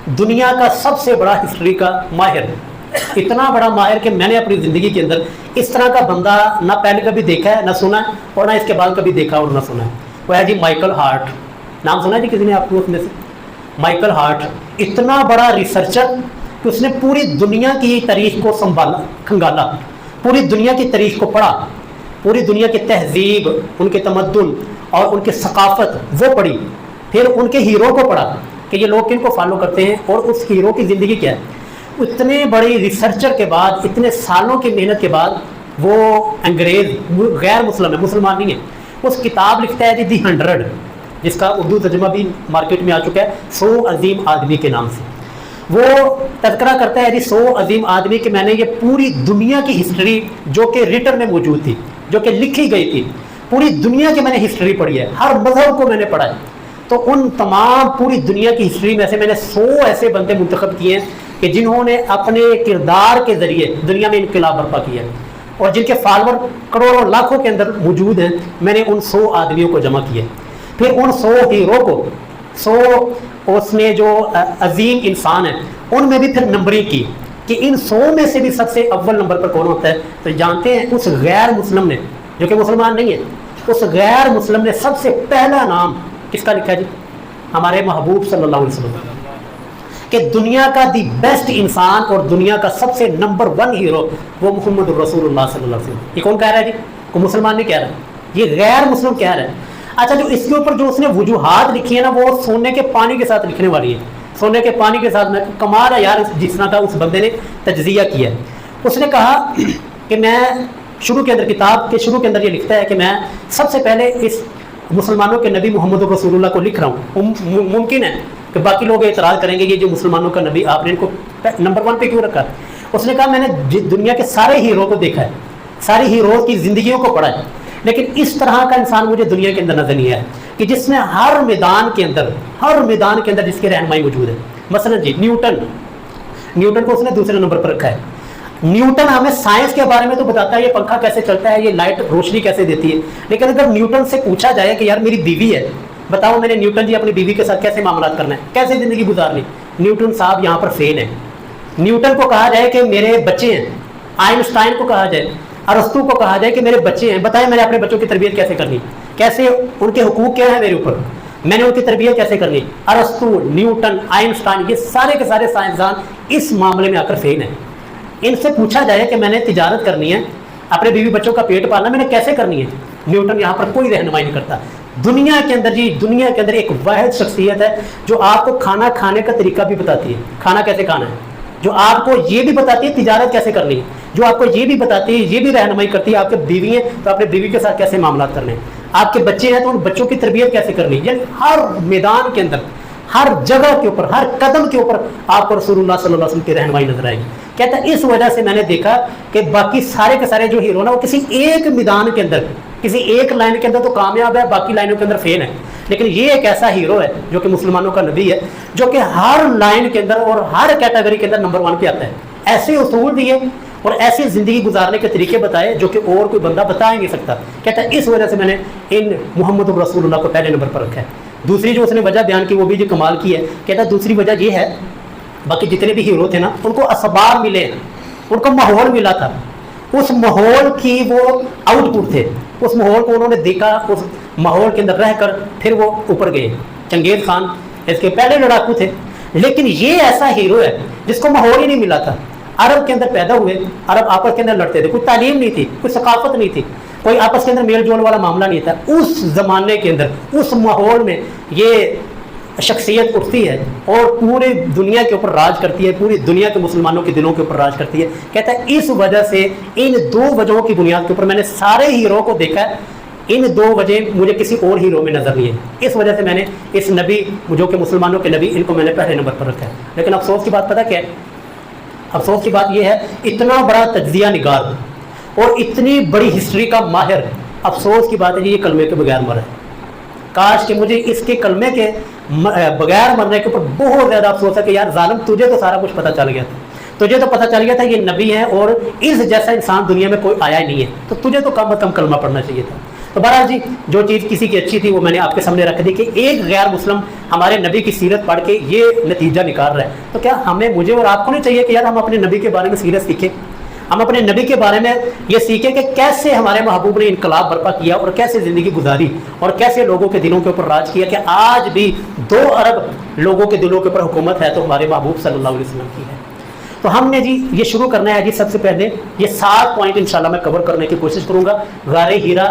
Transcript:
دنیا کا سب سے بڑا ہسٹری کا ماہر، اتنا بڑا ماہر کہ میں نے اپنی زندگی کے اندر اس طرح کا بندہ نہ پہلے کبھی دیکھا ہے، نہ سنا ہے، اور نہ اس کے بعد کبھی دیکھا اور نہ سنا ہے۔ وہ ہے جی مائیکل ہارٹ، نام سنا ہے جی کسی نے آپ کو اس میں سے؟ مائیکل ہارٹ اتنا بڑا ریسرچر کہ اس نے پوری دنیا کی تاریخ کو سنبھالا، کھنگالا، پوری دنیا کی تاریخ کو پڑھا، پوری دنیا کی تہذیب، ان کے تمدن اور ان کی ثقافت وہ پڑھی، پھر ان کے ہیرو کو پڑھا کہ یہ لوگ کن کو فالو کرتے ہیں اور اس ہیرو کی زندگی کیا ہے۔ اتنے بڑی ریسرچر کے بعد، اتنے سالوں کی محنت کے بعد، وہ انگریز غیر مسلم ہے، مسلمان نہیں ہے، اس کتاب لکھتا ہے جی 100، جس کا اردو ترجمہ بھی مارکیٹ میں آ چکا ہے، 100 عظیم آدمی کے نام سے۔ وہ تذکرہ کرتا ہے جی 100 عظیم آدمی کہ میں نے یہ پوری دنیا کی ہسٹری جو کہ ریٹر میں موجود تھی، جو کہ لکھی گئی تھی، پوری دنیا کی میں نے ہسٹری پڑھی ہے، ہر مذہب کو میں نے پڑھا ہے، تو ان تمام پوری دنیا کی ہسٹری میں سے میں نے 100 ایسے بندے منتخب کیے ہیں کہ جنہوں نے اپنے کردار کے ذریعے دنیا میں انقلاب برپا کیا ہے، اور جن کے فالوور کروڑوں لاکھوں کے اندر موجود ہیں۔ میں نے ان 100 آدمیوں کو جمع کیا، پھر ان 100 ہیرو کو، 100 اس میں جو عظیم انسان ہیں ان میں بھی پھر نمبرنگ کی کہ ان 100 میں سے بھی سب سے اول نمبر پر کون ہوتا ہے۔ تو جانتے ہیں اس غیر مسلم نے، جو کہ مسلمان نہیں ہے، اس غیر مسلم نے سب سے پہلا نام کس کا لکھا ہے جی؟ ہمارے محبوب صلی اللہ علیہ وسلم، کہ دنیا کا دی بیسٹ انسان اور دنیا کا سب سے نمبر 1 ہیرو وہ محمد رسول اللہ صلی اللہ علیہ وسلم۔ یہ کون کہہ رہا ہے جی؟ کوئی مسلمان نہیں کہہ رہا، یہ غیر مسلم کہہ رہا ہے۔ اچھا، جو اس کے اوپر جو اس نے وجوہات لکھی ہے نا، وہ سونے کے پانی کے ساتھ لکھنے والی ہے، سونے کے پانی کے ساتھ۔ میں کمال ہے یار جس طرح کا اس بندے نے تجزیہ کیا ہے۔ اس نے کہا کہ میں شروع کے اندر، کتاب کے شروع کے اندر یہ لکھتا ہے کہ میں سب سے پہلے اس مسلمانوں کے نبی محمد رسول اللہ کو لکھ رہا ہوں۔ ممکن ہے کہ باقی لوگ اعتراض کریں گے یہ جو مسلمانوں کا نبی آپ نے ان کو نمبر 1 پہ کیوں رکھا؟ اس نے کہا میں نے دنیا کے سارے ہیرو کو دیکھا ہے، سارے ہیرو کی زندگیوں کو پڑھا ہے، لیکن اس طرح کا انسان مجھے دنیا کے اندر نظر نہیں آیا کہ جس میں ہر میدان کے اندر جس کی رہنمائی موجود ہے۔ مثلا جی نیوٹن کو اس نے دوسرے نمبر پر رکھا ہے۔ نیوٹن ہمیں سائنس کے بارے میں تو بتاتا ہے، یہ پنکھا کیسے چلتا ہے، یہ لائٹ روشنی کیسے دیتی ہے، لیکن اگر نیوٹن سے پوچھا جائے کہ یار میری بیوی ہے، بتاؤ میں نے نیوٹن جی اپنی بیوی کے ساتھ کیسے معاملات کرنا ہے، کیسے زندگی گزارنی، نیوٹن صاحب یہاں پر فیل ہیں۔ نیوٹن کو کہا جائے کہ میرے بچے ہیں، آئنسٹائن کو کہا جائے، ارسطو کو کہا جائے کہ میرے بچے ہیں، بتائیں میں نے اپنے بچوں کی تربیت کیسے کرنی، کیسے ان کے حقوق کیا ہیں میرے اوپر، میں نے ان کی تربیت کیسے کرنی۔ ارسطو، نیوٹن، آئنسٹائن، یہ سارے کے سارے سائنسدان اس معاملے میں آ کر فیل ہیں۔ ان سے پوچھا جائے کہ میں نے تجارت کرنی ہے، اپنے بیوی بچوں کا پیٹ پالنا، میں نے کیسے کرنی ہے، نیوٹن یہاں پر کوئی رہنمائی نہیں کرتا۔ دنیا کے اندر جی، دنیا کے اندر ایک واحد شخصیت ہے جو آپ کو کھانا کھانے کا طریقہ بھی بتاتی ہے، کھانا کیسے کھانا ہے، جو آپ کو یہ بھی بتاتی ہے تجارت کیسے کرنی ہے، جو آپ کو یہ بھی بتاتی ہے، یہ بھی رہنمائی کرتی ہے آپ کے بیوی ہیں تو اپنے بیوی کے ساتھ کیسے معاملات کرنے ہیں، آپ کے بچے ہیں تو ان بچوں کی تربیت کیسے کرنی ہے۔ یعنی ہر میدان کے اندر، ہر جگہ کے اوپر، ہر قدم کے اوپر آپ کو رسول اللہ صلی اللہ علیہ وسلم کی رہنمائی نظر آئے گی۔ کہتا ہے اس وجہ سے میں نے دیکھا کہ باقی سارے کے سارے جو ہیرو نا وہ کسی ایک میدان کے اندر، کسی ایک لائن کے اندر تو کامیاب ہے، باقی لائنوں کے اندر فیل ہے، لیکن یہ ایک ایسا ہیرو ہے جو کہ مسلمانوں کا نبی ہے، جو کہ ہر لائن کے اندر اور ہر کیٹیگری کے اندر نمبر 1 پہ آتا ہے۔ ایسے اصول دیے اور ایسی زندگی گزارنے کے طریقے بتائے جو کہ اور کوئی بندہ بتا ہی نہیں سکتا۔ کہتا ہے اس وجہ سے میں نے ان محمد رسول اللہ کو پہلے نمبر پر رکھا ہے۔ دوسری جو اس نے وجہ بیان کی وہ بھی جو کمال کی ہے، کہتا ہے دوسری وجہ یہ ہے باقی جتنے بھی ہیرو تھے نا ان کو اسباب ملے، ان کو ماحول ملا تھا، اس ماحول کی وہ آؤٹ پٹ تھے، اس ماحول کو انہوں نے دیکھا، اس ماحول کے اندر رہ کر پھر وہ اوپر گئے۔ چنگیز خان اس کے پہلے لڑاکو تھے، لیکن یہ ایسا ہیرو ہے جس کو ماحول ہی نہیں ملا تھا۔ عرب کے اندر پیدا ہوئے، عرب آپس کے اندر لڑتے تھے، کوئی تعلیم نہیں تھی، کوئی ثقافت نہیں تھی، کوئی آپس کے اندر میل جول والا معاملہ نہیں تھا۔ اس زمانے کے اندر، اس ماحول میں یہ شخصیت اٹھتی ہے اور پورے دنیا کے اوپر راج کرتی ہے، پوری دنیا کے مسلمانوں کے دلوں کے اوپر راج کرتی ہے۔ کہتا ہے اس وجہ سے ان 2 وجہوں کی بنیاد کے اوپر میں نے سارے ہیرو کو دیکھا ہے، ان 2 وجہ مجھے کسی اور ہیرو میں نظر نہیں ہے، اس وجہ سے میں نے اس نبی جو کہ مسلمانوں کے نبی ان کو میں نے پہلے نمبر پر رکھا ہے۔ لیکن افسوس کی بات پتہ کیا ہے؟ افسوس کی بات یہ ہے اتنا بڑا تجزیہ نگار اور اتنی بڑی ہسٹری کا ماہر، افسوس کی بات ہے یہ کلمے کے بغیر مرا ہے۔ کاش کہ مجھے اس کے کلمے کے بغیر مرنے کے اوپر بہت زیادہ افسوس ہے کہ یار ظالم تجھے تو سارا کچھ پتہ چل گیا تھا، تجھے تو پتہ چل گیا تھا یہ نبی ہے اور اس جیسا انسان دنیا میں کوئی آیا ہی نہیں ہے، تو تجھے تو کم از کم کلمہ پڑھنا چاہیے تھا۔ تو بہرحال جی جو چیز کسی کی اچھی تھی وہ میں نے آپ کے سامنے رکھ دی کہ ایک غیر مسلم ہمارے نبی کی سیرت پڑھ کے یہ نتیجہ نکال رہا ہے، تو کیا ہمیں مجھے اور آپ کو نہیں چاہیے کہ یار ہم اپنے نبی کے بارے میں سیرت سیکھیں، ہم اپنے نبی کے بارے میں یہ سیکھیں کہ کیسے ہمارے محبوب نے انقلاب برپا کیا اور کیسے زندگی گزاری اور کیسے لوگوں کے دلوں کے اوپر راج کیا، کہ آج بھی 2 ارب لوگوں کے دلوں کے اوپر حکومت ہے تو ہمارے محبوب صلی اللہ علیہ وسلم کی ہے۔ تو ہم نے جی یہ شروع کرنا ہے جی، سب سے پہلے یہ 7 پوائنٹ انشاءاللہ میں کور کرنے کی کوشش کروں گا۔ غار ہیرا